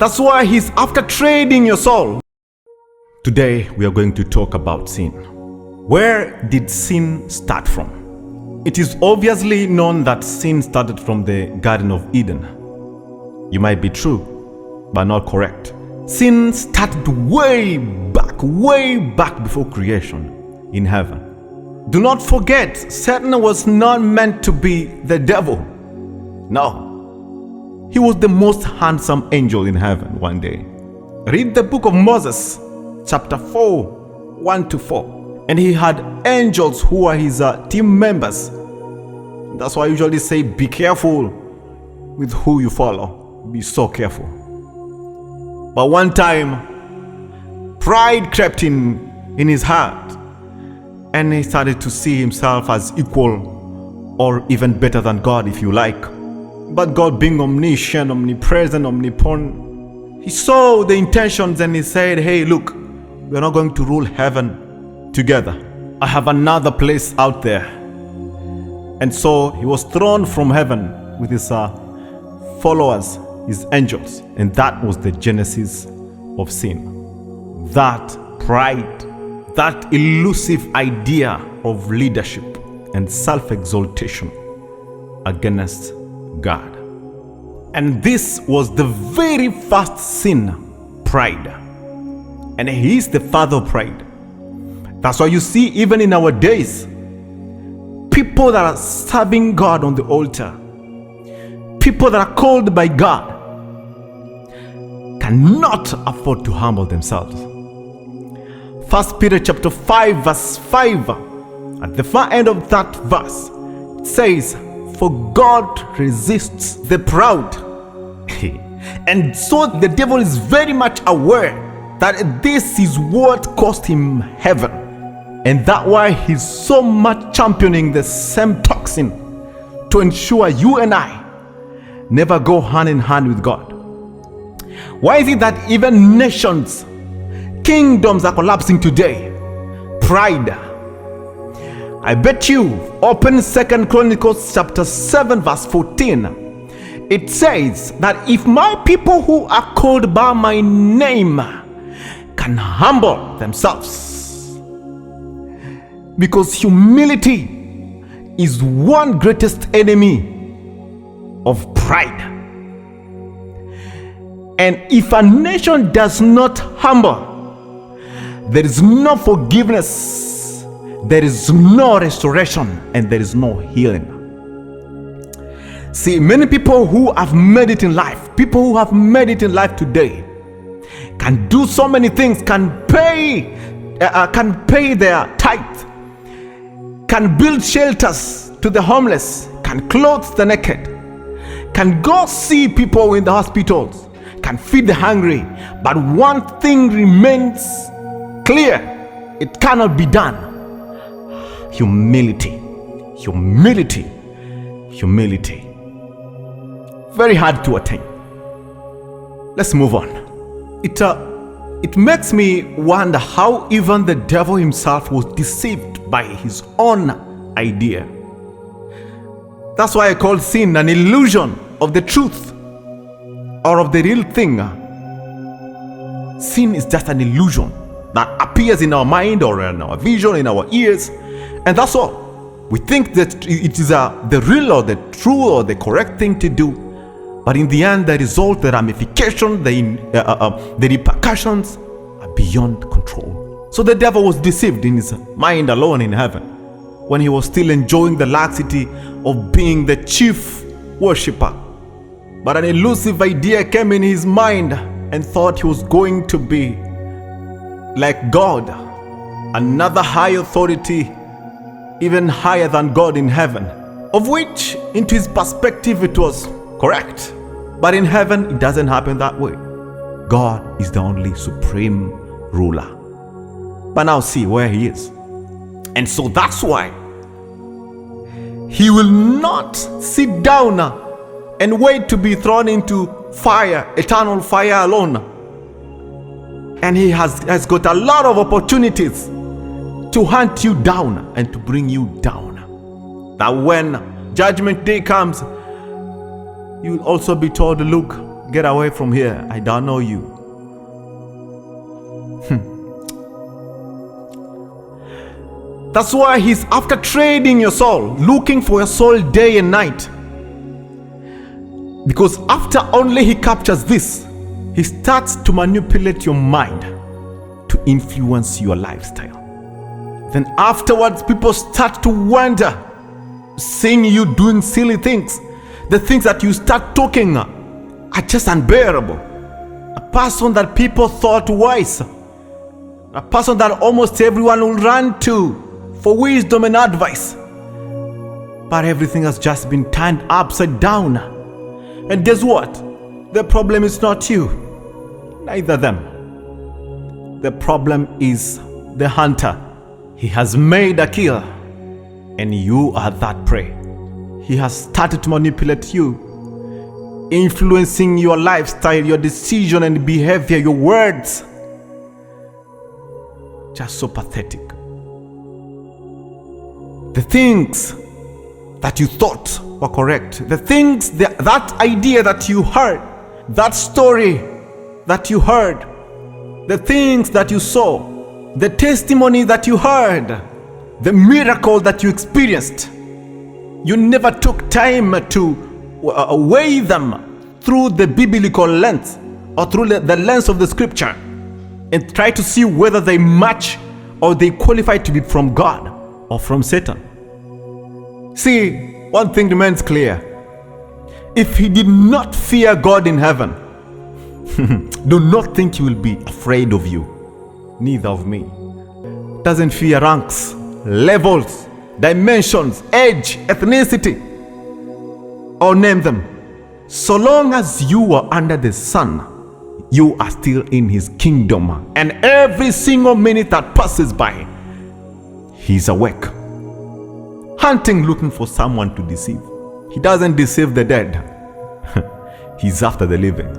That's why he's after trading your soul. Today we are going to talk about sin. Where did sin start from? It is obviously known that sin started from the Garden of Eden. You might be true, but not correct. Sin started way back before creation in heaven. Do not forget, Satan was not meant to be the devil. No. He was the most handsome angel in heaven one day. Read the book of Moses, chapter 4, 1-4. And he had angels who are his team members. That's why I usually say, be careful with who you follow. Be so careful. But one time, pride crept in his heart, and he started to see himself as equal or even better than God, if you like. But God, being omniscient, omnipresent, omnipotent, he saw the intentions and he said, hey, look, we're not going to rule heaven together. I have another place out there. And so he was thrown from heaven with his followers, his angels. And that was the genesis of sin. That pride, that elusive idea of leadership and self-exaltation against God. And this was the very first sin, pride. And he is the father of pride. That's why you see, even in our days, people that are serving God on the altar, people that are called by God, cannot afford to humble themselves. 1 Peter chapter 5 verse 5, at the far end of that verse, it says, for God resists the proud. And so the devil is very much aware that this is what cost him heaven. And that's why he's so much championing the same toxin to ensure you and I never go hand in hand with God. Why is it that even nations, kingdoms are collapsing today? Pride. I bet you, open 2 Chronicles chapter 7 verse 14. It says that if my people who are called by my name can humble themselves, because humility is one greatest enemy of pride. And if a nation does not humble, there is no forgiveness, there is no restoration, and there is no healing. See, many people who have made it in life, people who have made it in life today, can do so many things, can pay their tithe, can build shelters to the homeless, can clothe the naked, can go see people in the hospitals, can feed the hungry. But one thing remains clear: it cannot be done. Humility. Very hard to attain. Let's move on. It makes me wonder how even the devil himself was deceived by his own idea. That's why I call sin an illusion of the truth or of the real thing. Sin is just an illusion that appears in our mind or in our vision, in our ears, and that's all. We think that it is the real or the true or the correct thing to do. But in the end, the result, the ramification, the repercussions are beyond control. So the devil was deceived in his mind alone in heaven, when he was still enjoying the laxity of being the chief worshipper. But an elusive idea came in his mind and thought he was going to be like God, another high authority, even higher than God in heaven, of which, into his perspective, it was correct. But in heaven, it doesn't happen that way. God is the only supreme ruler. But now see where he is. And so that's why he will not sit down and wait to be thrown into fire, eternal fire alone. And he has got a lot of opportunities to hunt you down and to bring you down. That when judgment day comes, you will also be told, look, Get away from here. I don't know you. That's why he's after trading your soul, looking for your soul day and night. Because after only he captures this, he starts to manipulate your mind to influence your lifestyle. Then afterwards, people start to wonder, seeing you doing silly things. The things that you start talking are just unbearable. A person that people thought wise, a person that almost everyone will run to for wisdom and advice. But everything has just been turned upside down. And guess what? The problem is not you, neither them. The problem is the hunter. He has made a kill, and you are that prey. He has started to manipulate you, influencing your lifestyle, your decision and behavior, your words. Just so pathetic. The things that you thought were correct, the things, that idea that you heard, that story that you heard, the things that you saw, the testimony that you heard, the miracle that you experienced, you never took time to weigh them through the biblical lens or through the lens of the scripture and try to see whether they match or they qualify to be from God or from Satan. See, one thing remains clear. If he did not fear God in heaven, do not think he will be afraid of you, neither of me. Doesn't fear ranks, levels, dimensions, age, ethnicity, or name them. So long as you are under the sun, you are still in his kingdom. And every single minute that passes by, he's awake, hunting, looking for someone to deceive. He doesn't deceive the dead. He's after the living.